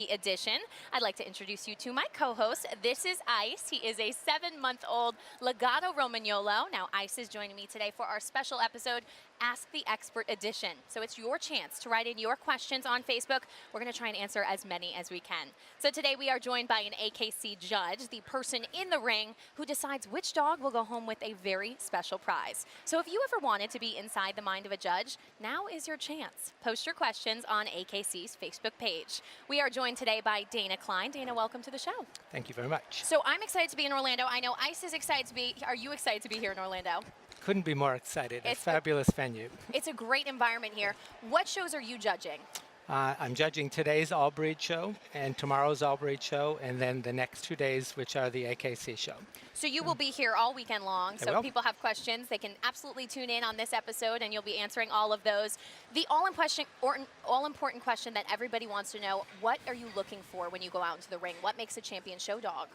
Edition. I'd like to introduce you to my co-host. This is Ice. He is a 7-month-old Legato Romagnolo. Now, Ice is joining me today for our special episode, Ask the Expert Edition. So it's your chance to write in your questions on Facebook. We're going to try and answer as many as we can. So today we are joined by an AKC judge, the person in the ring who decides which dog will go home with a very special prize. So if you ever wanted to be inside the mind of a judge, now is your chance. Post your questions on AKC's Facebook page. We are joined today by Dana Cline. Dana, welcome to the show. Thank you very much. So I'm excited to be in Orlando. I know Ice is excited to be. Are you excited to be here in Orlando? Couldn't be more excited. It's a fabulous venue. It's a great environment here. What shows are you judging? I'm judging today's all-breed show and tomorrow's all-breed show, and then the next 2 days, which are the AKC show. So you will be here all weekend long. So if people have questions, they can absolutely tune in on this episode, and you'll be answering all of those. The all-important question that everybody wants to know, what are you looking for when you go out into the ring? What makes a champion show dog?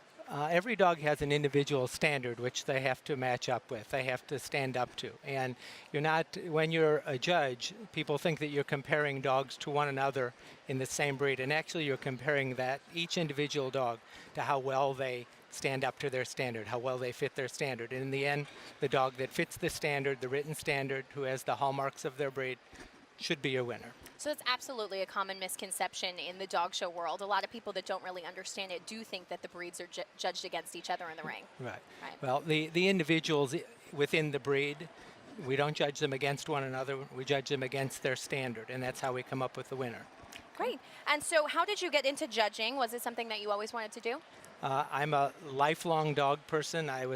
Every dog has an individual standard which they have to match up with, they have to stand up to. And when you're a judge, people think that you're comparing dogs to one another in the same breed, and actually you're comparing each individual dog to how well they stand up to their standard, how well they fit their standard. And in the end, the dog that fits the standard, the written standard, who has the hallmarks of their breed, should be your winner. So it's absolutely a common misconception in the dog show world. A lot of people that don't really understand it do think that the breeds are judged against each other in the ring. Right. Well, the individuals within the breed, we don't judge them against one another. We judge them against their standard, and that's how we come up with the winner. Great. And so how did you get into judging? Was it something that you always wanted to do? I'm a lifelong dog person. I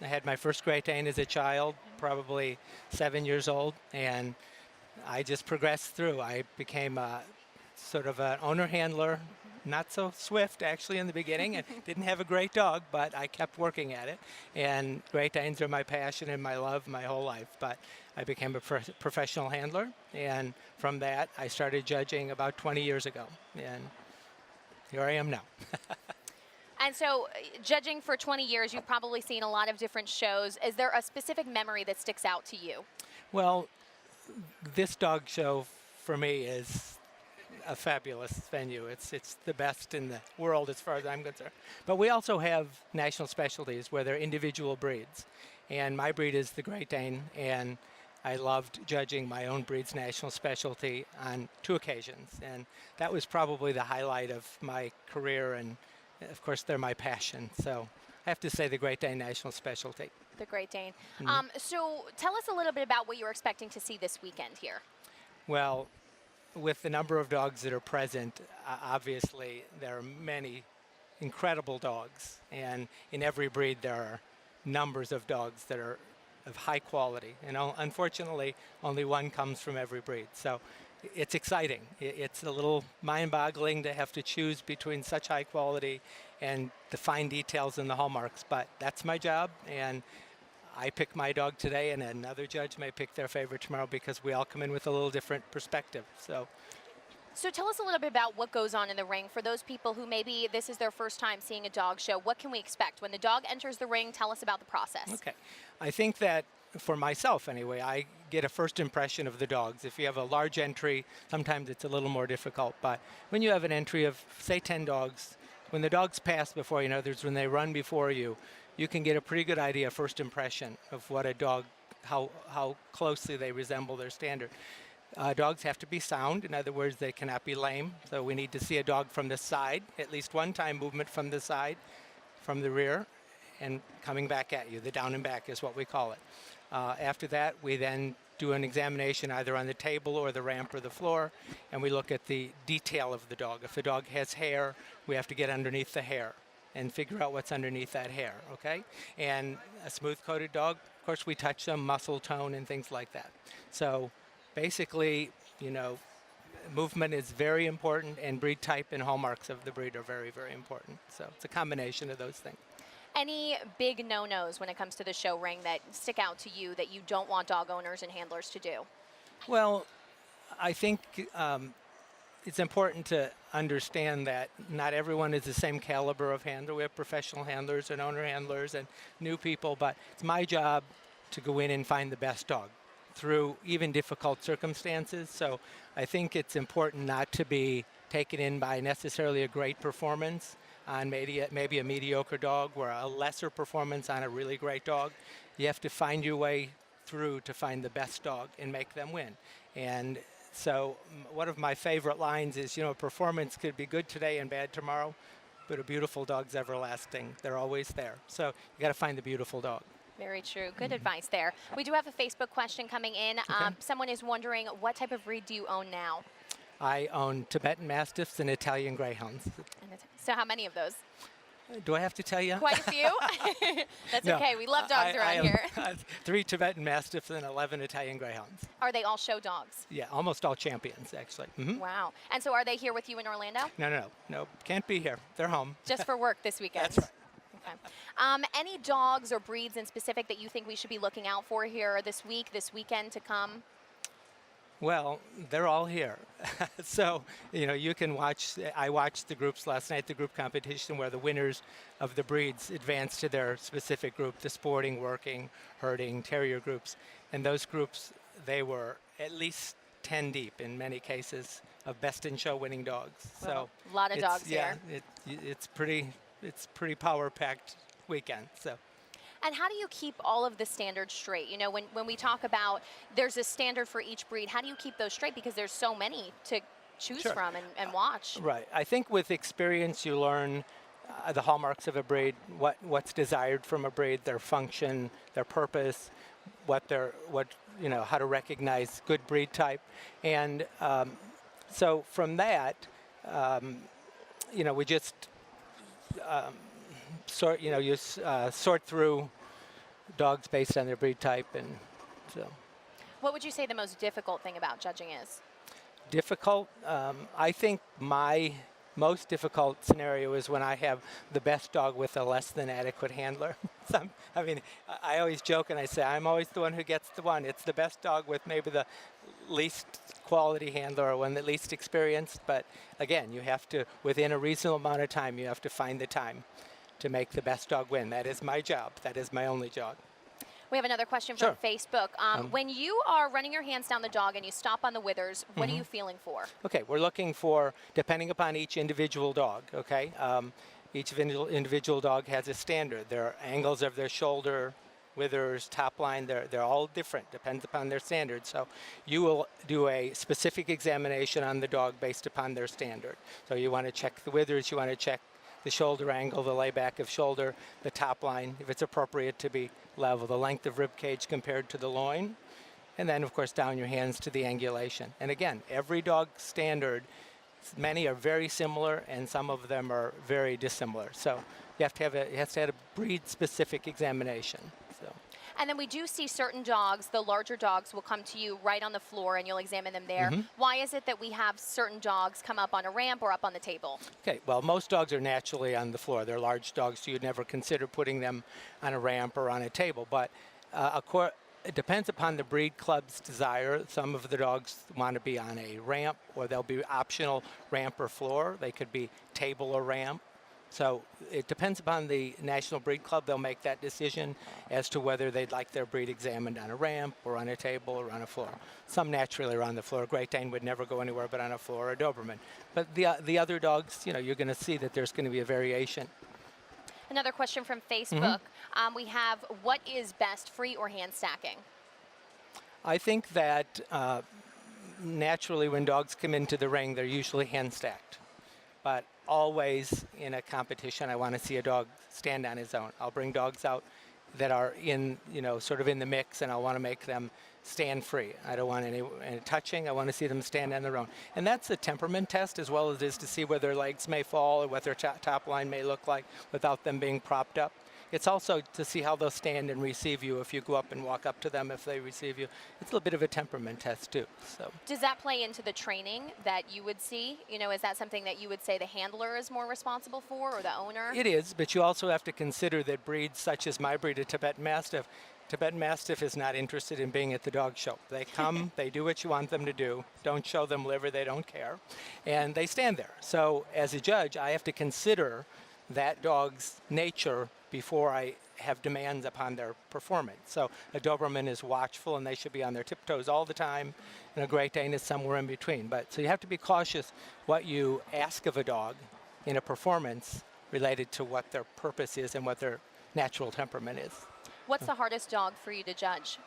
had my first Great Dane as a child, probably 7 years old, and I just progressed through. I became sort of an owner handler, not so swift actually in the beginning, and didn't have a great dog, but I kept working at it. And Great Danes are my passion and my love my whole life. But I became a professional handler, and from that I started judging about 20 years ago, and here I am now. And so, judging for 20 years, you've probably seen a lot of different shows. Is there a specific memory that sticks out to you? Well, this dog show for me is a fabulous venue. It's the best in the world as far as I'm concerned. But we also have national specialties where they're individual breeds. And my breed is the Great Dane, and I loved judging my own breed's national specialty on 2 occasions. And that was probably the highlight of my career, and of course they're my passion. So I have to say the Great Dane national specialty. The Great Dane. So tell us a little bit about what you're expecting to see this weekend here. Well, with the number of dogs that are present, obviously there are many incredible dogs, and in every breed there are numbers of dogs that are of high quality. And unfortunately, only one comes from every breed. So it's exciting. It's a little mind-boggling to have to choose between such high quality and the fine details and the hallmarks, but that's my job, and I pick my dog today, and another judge may pick their favorite tomorrow, because we all come in with a little different perspective. So tell us a little bit about what goes on in the ring for those people who maybe this is their first time seeing a dog show. What can we expect when the dog enters the ring? Tell us about the process. Okay. I think that for myself anyway, I get a first impression of the dogs. If you have a large entry, sometimes it's a little more difficult, but when you have an entry of, say, 10 dogs, when the dogs pass before you, in other words, when they run before you, you can get a pretty good idea, first impression, of what a dog, how closely they resemble their standard. Dogs have to be sound. In other words, they cannot be lame. So we need to see a dog from the side, at least one time movement from the side, from the rear, and coming back at you. The down and back is what we call it. After that, we then do an examination either on the table or the ramp or the floor, and we look at the detail of the dog. If the dog has hair, we have to get underneath the hair and figure out what's underneath that hair, okay? And a smooth-coated dog, of course, we touch them, muscle tone and things like that. So basically, movement is very important, and breed type and hallmarks of the breed are very, very important. So it's a combination of those things. Any big no-nos when it comes to the show ring that stick out to you that you don't want dog owners and handlers to do? Well, I think it's important to understand that not everyone is the same caliber of handler. We have professional handlers and owner handlers and new people, but it's my job to go in and find the best dog through even difficult circumstances. So I think it's important not to be taken in by necessarily a great performance on maybe a mediocre dog or a lesser performance on a really great dog. You have to find your way through to find the best dog and make them win. And so one of my favorite lines is, performance could be good today and bad tomorrow, but a beautiful dog's everlasting. They're always there. So you got to find the beautiful dog. Very true. Good advice there. We do have a Facebook question coming in. Okay. Someone is wondering, what type of breed do you own now? I own Tibetan Mastiffs and Italian Greyhounds. So how many of those? Do I have to tell you? Quite a few. That's No, okay. We love dogs around here. 3 Tibetan Mastiffs and 11 Italian Greyhounds. Are they all show dogs? Yeah, almost all champions, actually. Mm-hmm. Wow. And so are they here with you in Orlando? No, can't be here. They're home. Just for work this weekend? That's right. Okay. Any dogs or breeds in specific that you think we should be looking out for here this weekend to come? Well, they're all here. So, you can watch. I watched the groups last night, the group competition where the winners of the breeds advanced to their specific group, the sporting, working, herding, terrier groups. And those groups, they were at least 10 deep in many cases of best in show winning dogs. Well, so a lot of dogs here. It's pretty power-packed weekend. So. And how do you keep all of the standards straight? When we talk about there's a standard for each breed, how do you keep those straight? Because there's so many to choose from and watch. Right. I think with experience you learn the hallmarks of a breed, what's desired from a breed, their function, their purpose, how to recognize good breed type. And so from that, we just sort through dogs based on their breed type, and so. What would you say the most difficult thing about judging is? Difficult? I think my most difficult scenario is when I have the best dog with a less than adequate handler. I always joke and I say I'm always the one who gets the one. It's the best dog with maybe the least quality handler or one that least experienced. But again, you have to, within a reasonable amount of time, you have to find the time to make the best dog win. That is my job. That is my only job. We have another question from Facebook. When you are running your hands down the dog and you stop on the withers, what are you feeling for? Okay, we're looking for, depending upon each individual dog, okay? Each individual dog has a standard. Their angles of their shoulder, withers, top line, they're all different, depends upon their standard. So you will do a specific examination on the dog based upon their standard. So you want to check the withers, you want to check the shoulder angle, the layback of shoulder, the top line, if it's appropriate to be level, the length of rib cage compared to the loin, and then of course down your hands to the angulation. And again, every dog standard, many are very similar and some of them are very dissimilar. So you have to have a breed-specific examination. So. And then we do see certain dogs, the larger dogs will come to you right on the floor and you'll examine them there. Why is it that we have certain dogs come up on a ramp or up on the table? Okay, well, most dogs are naturally on the floor. They're large dogs, so you'd never consider putting them on a ramp or on a table. But it depends upon the breed club's desire. Some of the dogs want to be on a ramp, or they'll be optional ramp or floor. They could be table or ramp. So it depends upon the National Breed Club. They'll make that decision as to whether they'd like their breed examined on a ramp or on a table or on a floor. Some naturally are on the floor. Great Dane would never go anywhere but on a floor, or Doberman. But the other dogs, you're going to see that there's going to be a variation. Another question from Facebook. We have, what is best, free or hand stacking? I think that naturally when dogs come into the ring, they're usually hand stacked. But always in a competition, I want to see a dog stand on his own. I'll bring dogs out that are in, sort of in the mix, and I want to make them stand free. I don't want any touching. I want to see them stand on their own. And that's a temperament test as well as it is to see where their legs may fall or what their top line may look like without them being propped up. It's also to see how they'll stand and receive you if you go up and walk up to them if they receive you. It's a little bit of a temperament test too. So. Does that play into the training that you would see? Is that something that you would say the handler is more responsible for, or the owner? It is, but you also have to consider that breeds such as my breed, a Tibetan Mastiff is not interested in being at the dog show. They come, they do what you want them to do. Don't show them liver, they don't care. And they stand there. So as a judge, I have to consider that dog's nature before I have demands upon their performance. So a Doberman is watchful and they should be on their tiptoes all the time, and a Great Dane is somewhere in between. But so you have to be cautious what you ask of a dog in a performance related to what their purpose is and what their natural temperament is. What's the hardest dog for you to judge?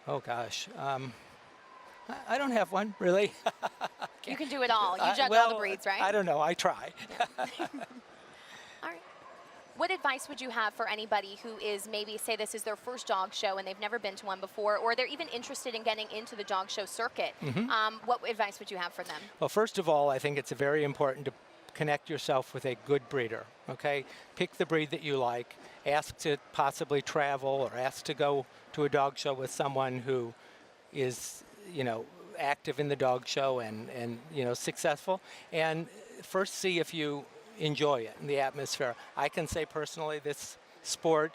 Oh gosh, I don't have one really. You can do it all. You judge well, all the breeds, right? I don't know. I try. All right. What advice would you have for anybody who is maybe, say this is their first dog show and they've never been to one before, or they're even interested in getting into the dog show circuit? What advice would you have for them? Well, first of all, I think it's very important to connect yourself with a good breeder, okay? Pick the breed that you like. Ask to possibly travel or ask to go to a dog show with someone who is, active in the dog show and successful. And first see if you enjoy it, the atmosphere. I can say personally this sport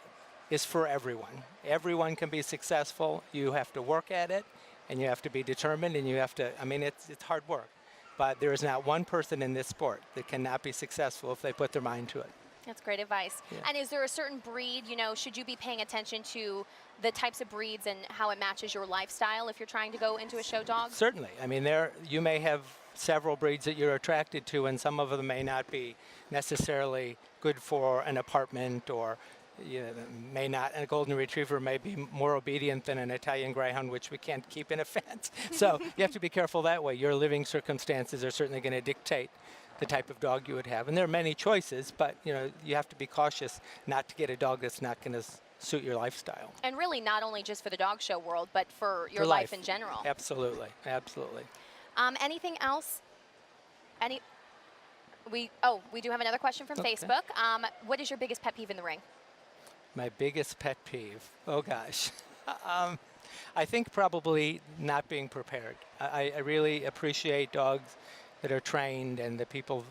is for everyone. Everyone can be successful. You have to work at it and you have to be determined and you have to, it's hard work. But there is not one person in this sport that cannot be successful if they put their mind to it. That's great advice. Yeah. And is there a certain breed, should you be paying attention to the types of breeds and how it matches your lifestyle if you're trying to go into a show dog? Certainly. You may have several breeds that you're attracted to, and some of them may not be necessarily good for an apartment, or may not. And a golden retriever may be more obedient than an Italian greyhound, which we can't keep in a fence. So you have to be careful that way. Your living circumstances are certainly going to dictate the type of dog you would have. And there are many choices, but you have to be cautious not to get a dog that's not going to suit your lifestyle. And really not only just for the dog show world, but for your life in general. Absolutely, absolutely. Anything else? We do have another question from Facebook. What is your biggest pet peeve in the ring? My biggest pet peeve? Oh gosh. I think probably not being prepared. I really appreciate dogs that are trained and the people,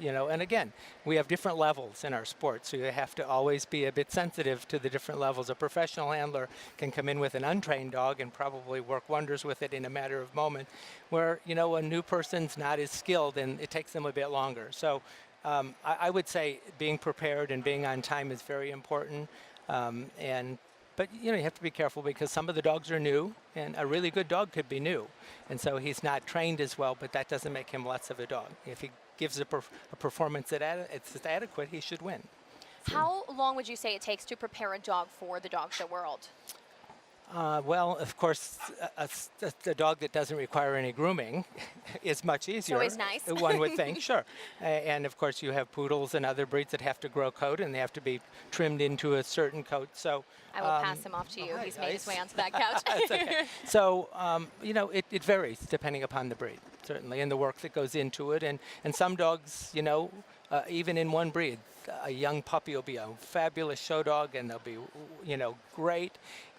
and again, we have different levels in our sport, so you have to always be a bit sensitive to the different levels. A professional handler can come in with an untrained dog and probably work wonders with it in a matter of moment, where, a new person's not as skilled and it takes them a bit longer. So I would say being prepared and being on time is very important. But you have to be careful because some of the dogs are new, and a really good dog could be new, and so he's not trained as well. But that doesn't make him less of a dog. If he gives a performance it's adequate, he should win. How long would you say it takes to prepare a dog for the dog show world? Well, of course, a dog that doesn't require any grooming is much easier. It's always nice. One would think, sure. And of course, you have poodles and other breeds that have to grow coat, and they have to be trimmed into a certain coat. So I will pass him off to you. He's made his way onto that couch. That's okay. So, it varies depending upon the breed, certainly, and the work that goes into it. And some dogs, even in one breed, a young puppy will be a fabulous show dog, and they'll be, great.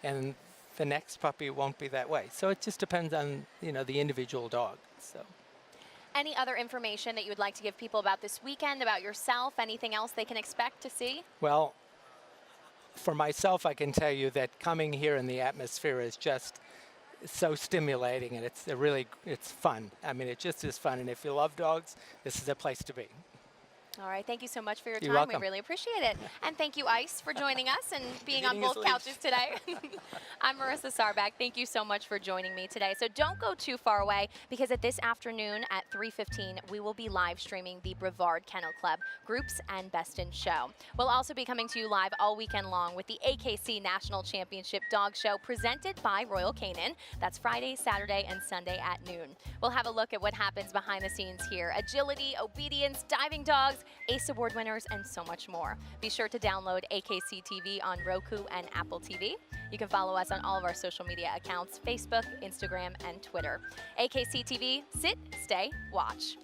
And the next puppy won't be that way. So it just depends on, the individual dog. So. Any other information that you would like to give people about this weekend, about yourself, anything else they can expect to see? Well, for myself, I can tell you that coming here in the atmosphere is just so stimulating, and it's fun. It just is fun. And if you love dogs, this is a place to be. All right, thank you so much for your You're time. welcome. We really appreciate it. And thank you, Ice, for joining us and being on Getting both his couches today. I'm Marissa Sarback. Thank you so much for joining me today. So don't go too far away, because at this afternoon at 3:15, we will be live streaming the Brevard Kennel Club Groups and Best in Show. We'll also be coming to you live all weekend long with the AKC National Championship Dog Show presented by Royal Canin. That's Friday, Saturday, and Sunday at noon. We'll have a look at what happens behind the scenes here. Agility, obedience, diving dogs, ACE Award winners, and so much more. Be sure to download AKC TV on Roku and Apple TV. You can follow us on all of our social media accounts, Facebook, Instagram, and Twitter. AKC TV, sit, stay, watch.